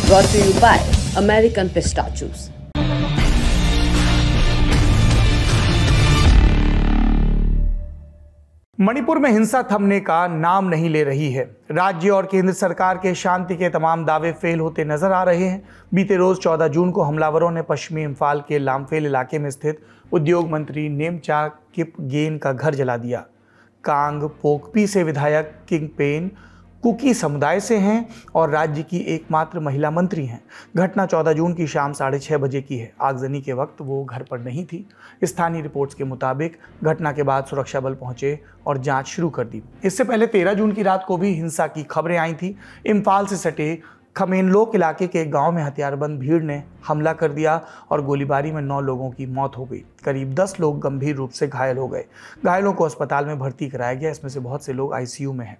brought to you by American Pistachios. Manipur में हिंसा थमने का नाम नहीं ले रही है। राज्य और केंद्र सरकार के शांति के तमाम दावे फेल होते नजर आ रहे हैं। बीते रोज 14 जून को हमलावरों ने पश्चिमी इम्फाल के लामफेल इलाके में स्थित उद्योग मंत्री नेमचा किपगेन का घर जला दिया। कांग पोकपी से विधायक किंगपेन कुकी समुदाय से हैं और राज्य की एकमात्र महिला मंत्री हैं। घटना 14 जून की शाम 6:30 बजे की है। आगजनी के वक्त वो घर पर नहीं थी। स्थानीय रिपोर्ट्स के मुताबिक घटना के बाद सुरक्षा बल पहुंचे और जांच शुरू कर दी। इससे पहले 13 जून की रात को भी हिंसा की खबरें आई थी। इम्फाल से सटे खमेनलोक इलाके के एक गांव में हथियारबंद भीड़ ने हमला कर दिया और गोलीबारी में 9 लोगों की मौत हो गई। करीब 10 लोग गंभीर रूप से घायल हो गए। घायलों को अस्पताल में भर्ती कराया गया। इसमें से बहुत से लोग आईसीयू में हैं।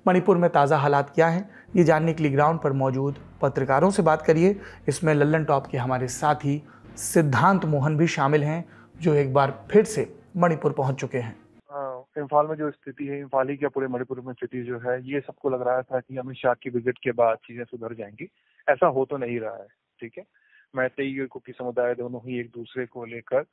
मणिपुर में ताज़ा हालात क्या हैं, ये जानने के लिए ग्राउंड पर मौजूद पत्रकारों से बात करिए। इसमें लल्लन टॉप के हमारे साथी सिद्धांत मोहन भी शामिल हैं, जो एक बार फिर से मणिपुर पहुंच चुके हैं। इम्फाल में जो स्थिति है, इम्फाल ही क्या पूरे मणिपुर में स्थिति जो है, ये सबको लग रहा था कि अमित शाह की विजिट के बाद चीजें सुधर जाएंगी। ऐसा हो तो नहीं रहा है। ठीक है, मैतेई और कुकी समुदाय दोनों ही एक दूसरे को लेकर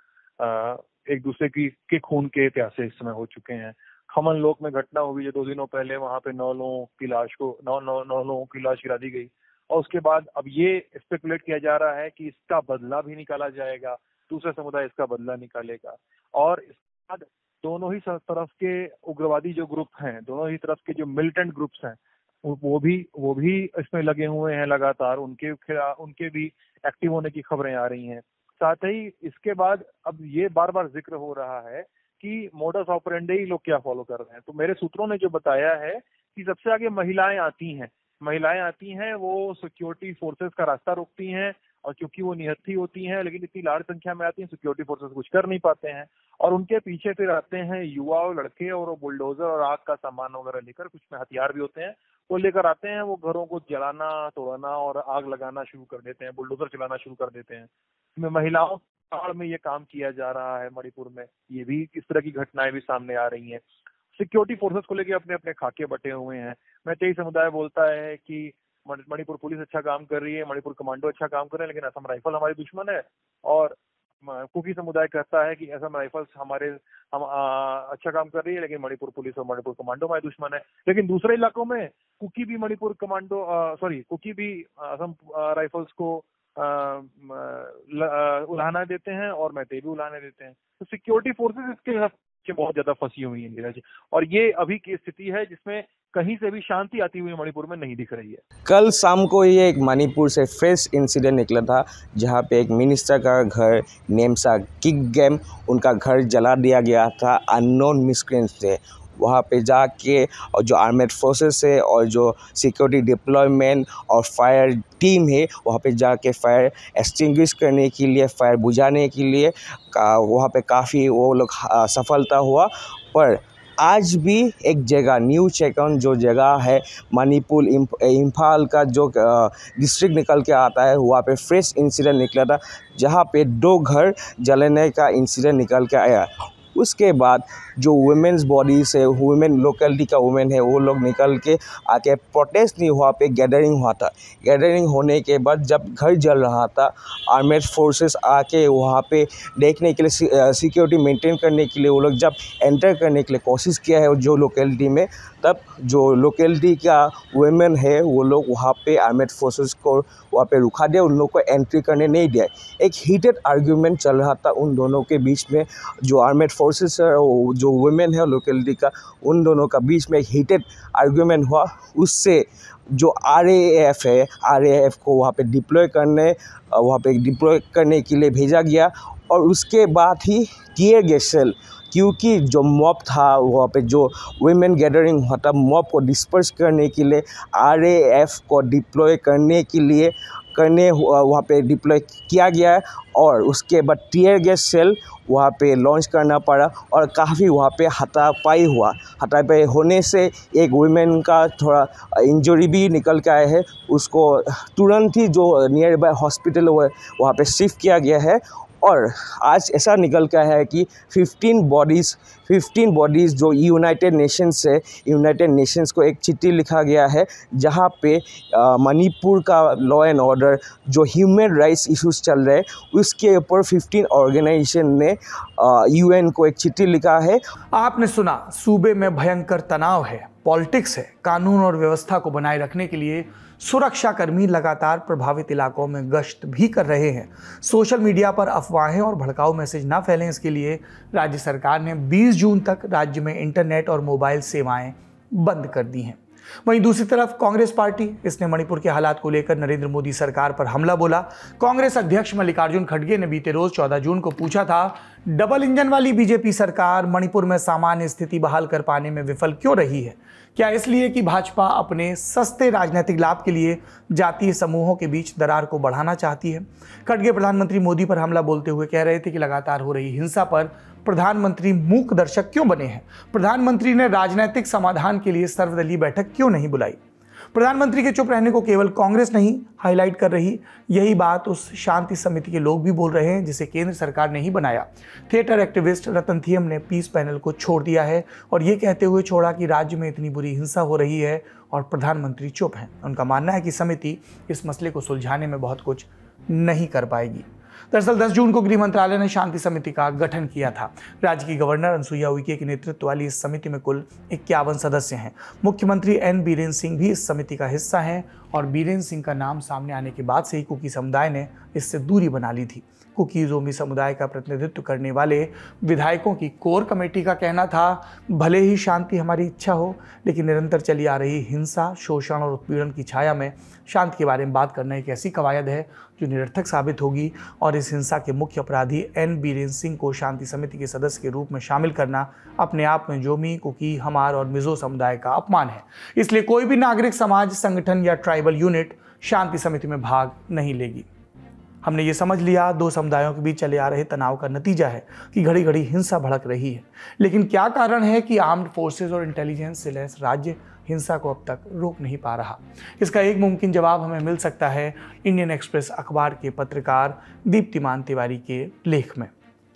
एक दूसरे के खून के प्यासे इस समय हो चुके हैं। खमन लोक में घटना हुई जो 2 दिनों पहले, वहां पे 9 लोगों की लाश गिरा दी गई और उसके बाद अब ये स्पेकुलेट किया जा रहा है कि इसका बदला भी निकाला जाएगा, दूसरा समुदाय इसका बदला निकालेगा। और इसके बाद दोनों ही तरफ के उग्रवादी जो ग्रुप हैं, दोनों ही तरफ के जो मिलिटेंट ग्रुप्स हैं, वो भी इसमें लगे हुए हैं लगातार। उनके भी एक्टिव होने की खबरें आ रही हैं। साथ ही इसके बाद अब ये बार बार जिक्र हो रहा है कि मोडस ऑपरेंडी लोग क्या फॉलो कर रहे हैं। तो मेरे सूत्रों ने जो बताया है कि सबसे आगे महिलाएं आती हैं, वो सिक्योरिटी फोर्सेस का रास्ता रोकती हैं और क्योंकि वो निहत्थी होती हैं, लेकिन इतनी लार्ज संख्या में आती हैं, सिक्योरिटी फोर्सेस कुछ कर नहीं पाते हैं और उनके पीछे फिर आते हैं युवा और लड़के और वो बुलडोजर और आग का सामान वगैरह लेकर, कुछ में हथियार भी होते हैं, वो लेकर आते हैं। वो घरों को जलाना, तोड़ना और आग लगाना शुरू कर देते हैं, बुलडोजर चलाना शुरू कर देते हैं। इसमें महिलाओं काल में ये काम किया जा रहा है। मणिपुर में ये भी इस तरह की घटनाएं भी सामने आ रही हैं। सिक्योरिटी फोर्सेस को लेकर अपने अपने खाके बटे हुए हैं। मैतेई समुदाय बोलता है कि मणिपुर पुलिस अच्छा काम कर रही है, मणिपुर कमांडो अच्छा काम कर रहे हैं, लेकिन असम राइफल हमारी दुश्मन है। और कुकी समुदाय कहता है कि असम राइफल्स अच्छा काम कर रही है, लेकिन मणिपुर पुलिस और मणिपुर कमांडो हमारे दुश्मन है। लेकिन दूसरे इलाकों में कुकी भी असम राइफल्स को उलाहना देते हैं और मैतेई भी उलाहना देते हैं। तो सिक्योरिटी फोर्सेस इसके बहुत ज्यादा फंसी हुई है इंदिरा जी, और ये अभी की स्थिति है जिसमें कहीं से भी शांति आती हुई मणिपुर में नहीं दिख रही है। कल शाम को ये एक मणिपुर से फ्रेश इंसिडेंट निकला था, जहां पे एक मिनिस्टर का घर नेमचा किपगेन, उनका घर जला दिया गया था अननोन मिस्क्रेंट्स से। वहाँ पे जाके और जो आर्मेड फोर्सेस है और जो सिक्योरिटी डिप्लॉयमेंट और फायर टीम है, वहाँ पे जाके फायर एक्सटिंग्विश करने के लिए, फायर बुझाने के लिए वहाँ पे काफ़ी वो लोग सफलता हुआ। पर आज भी एक जगह न्यू चेकन जो जगह है मणिपुर इम्फाल का जो डिस्ट्रिक्ट निकल के आता है, वहाँ पे फ्रेश इंसिडेंट निकला था, जहाँ पे 2 घर जलने का इंसिडेंट निकल के आया। उसके बाद जो वुमेन्स बॉडीज है, वुमेन लोकेलिटी का वुमेन है, वो लोग निकल के आके प्रोटेस्ट नहीं हुआ, पे गैदरिंग हुआ था। गैदरिंग होने के बाद जब घर जल रहा था, आर्मेड फोर्सेस आके वहाँ पे देखने के लिए, सिक्योरिटी मेंटेन करने के लिए वो लोग जब एंटर करने के लिए कोशिश किया है जो लोकेलिटी में, तब जो लोकेलिटी का वुमेन है वो लोग वहाँ पे आर्मेड फोर्सेस को वहाँ पे रुका दिया, उन लोग को एंट्री करने नहीं दिया। एक हीटेड आर्ग्यूमेंट चल रहा था उन दोनों के बीच में। जो आर्मेड फोर्सेस है, जो वुमेन है लोकेलिटी का, उन दोनों का बीच में एक हीटेड आर्ग्यूमेंट हुआ। उससे जो RAF है, RAF को वहाँ पे डिप्लॉय करने के लिए भेजा गया और उसके बाद ही टीयर गैस सेल, क्योंकि जो मॉब था वहाँ पे जो वुमेन गैदरिंग हुआ था, मॉब को डिस्पर्स करने के लिए RAF को डिप्लॉय वहाँ पे डिप्लॉय किया गया है और उसके बाद टीयर गैस सेल वहाँ पे लॉन्च करना पड़ा और काफ़ी वहाँ पे हाथापाई हुआ। हाथापाई होने से एक वुमेन का थोड़ा इंजरी भी निकल के आया है, उसको तुरंत ही जो नियर बाय हॉस्पिटल वहाँ पे शिफ्ट किया गया है और आज ऐसा निकल कर है कि 15 बॉडीज़ जो यूनाइटेड नेशंस को एक चिट्ठी लिखा गया है, जहां पे मणिपुर का लॉ एंड ऑर्डर जो ह्यूमन राइट्स इश्यूज चल रहे हैं उसके ऊपर 15 ऑर्गेनाइजेशन ने UN को एक चिट्ठी लिखा है। आपने सुना, सूबे में भयंकर तनाव है, पॉलिटिक्स है। कानून और व्यवस्था को बनाए रखने के लिए सुरक्षाकर्मी लगातार प्रभावित इलाकों में गश्त भी कर रहे हैं। सोशल मीडिया पर अफवाहें और भड़काऊ मैसेज ना फैलें, इसके लिए राज्य सरकार ने 20 जून तक राज्य में इंटरनेट और मोबाइल सेवाएं बंद कर दी हैं। वहीं दूसरी तरफ कांग्रेस पार्टी, इसने मणिपुर के हालात को लेकर नरेंद्र मोदी सरकार पर हमला बोला। कांग्रेस अध्यक्ष मल्लिकार्जुन खड़गे ने बीते रोज 14 जून को पूछा था, डबल इंजन वाली बीजेपी सरकार मणिपुर में सामान्य स्थिति बहाल कर पाने में विफल क्यों रही है? क्या इसलिए कि भाजपा अपने सस्ते राजनीतिक लाभ के लिए जातीय समूहों के बीच दरार को बढ़ाना चाहती है? खड़गे प्रधानमंत्री मोदी पर हमला बोलते हुए कह रहे थे कि लगातार हो रही हिंसा पर प्रधानमंत्री मूक दर्शक क्यों बने हैं? प्रधानमंत्री ने राजनीतिक समाधान के लिए सर्वदलीय बैठक क्यों नहीं बुलाई? प्रधानमंत्री के चुप रहने को केवल कांग्रेस नहीं हाईलाइट कर रही, यही बात उस शांति समिति के लोग भी बोल रहे हैं जिसे केंद्र सरकार ने ही बनाया। थिएटर एक्टिविस्ट रतन थियम ने पीस पैनल को छोड़ दिया है और ये कहते हुए छोड़ा कि राज्य में इतनी बुरी हिंसा हो रही है और प्रधानमंत्री चुप हैं। उनका मानना है कि समिति इस मसले को सुलझाने में बहुत कुछ नहीं कर पाएगी। दरअसल 10 जून को गृह मंत्रालय ने शांति समिति का गठन किया था। राज्य की गवर्नर अनसुईया उइके के नेतृत्व वाली इस समिति में कुल 51 सदस्य हैं। मुख्यमंत्री N बीरेन सिंह भी इस समिति का हिस्सा हैं और बीरेन सिंह का नाम सामने आने के बाद से ही कुकी समुदाय ने इससे दूरी बना ली थी। कुकी जोमी समुदाय का प्रतिनिधित्व करने वाले विधायकों की कोर कमेटी का कहना था, भले ही शांति हमारी इच्छा हो, लेकिन निरंतर चली आ रही हिंसा, शोषण और उत्पीड़न की छाया में शांति के बारे में बात करना एक ऐसी कवायद है जो निरर्थक साबित होगी और इस हिंसा के मुख्य अपराधी N बीरेन सिंह को शांति समिति के सदस्य के रूप में शामिल करना अपने आप में जोमी, कुकी, हमार और मिजो समुदाय का अपमान है। इसलिए कोई भी नागरिक समाज, संगठन या ट्राइबल यूनिट शांति समिति में भाग नहीं लेगी। हमने ये समझ लिया, दो समुदायों के बीच चले आ रहे तनाव का नतीजा है कि घड़ी घड़ी हिंसा भड़क रही है। लेकिन क्या कारण है कि आर्म्ड फोर्सेस और इंटेलिजेंस से लैस राज्य हिंसा को अब तक रोक नहीं पा रहा? इसका एक मुमकिन जवाब हमें मिल सकता है इंडियन एक्सप्रेस अखबार के पत्रकार दीप्तिमान तिवारी के लेख में।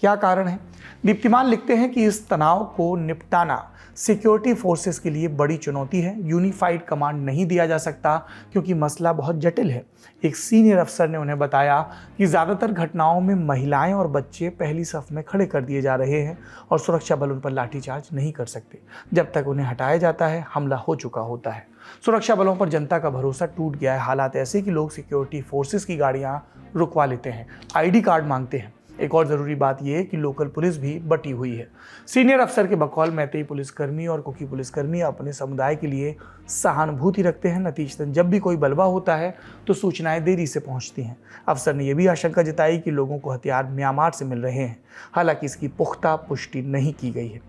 क्या कारण है? दीप्तिमान लिखते हैं कि इस तनाव को निपटाना सिक्योरिटी फोर्सेस के लिए बड़ी चुनौती है। यूनिफाइड कमांड नहीं दिया जा सकता क्योंकि मसला बहुत जटिल है। एक सीनियर अफसर ने उन्हें बताया कि ज़्यादातर घटनाओं में महिलाएं और बच्चे पहली सफ में खड़े कर दिए जा रहे हैं और सुरक्षा बल उन पर लाठीचार्ज नहीं कर सकते। जब तक उन्हें हटाया जाता है, हमला हो चुका होता है। सुरक्षा बलों पर जनता का भरोसा टूट गया है। हालात ऐसे कि लोग सिक्योरिटी फोर्सेस की गाड़ियां रुकवा लेते हैं, ID कार्ड मांगते हैं। एक और ज़रूरी बात यह है कि लोकल पुलिस भी बटी हुई है। सीनियर अफसर के बकौल मैतेई पुलिसकर्मी और कुकी पुलिसकर्मी अपने समुदाय के लिए सहानुभूति रखते हैं। नतीजतन जब भी कोई बलवा होता है तो सूचनाएं देरी से पहुंचती हैं। अफसर ने यह भी आशंका जताई कि लोगों को हथियार म्यांमार से मिल रहे हैं, हालांकि इसकी पुख्ता पुष्टि नहीं की गई है।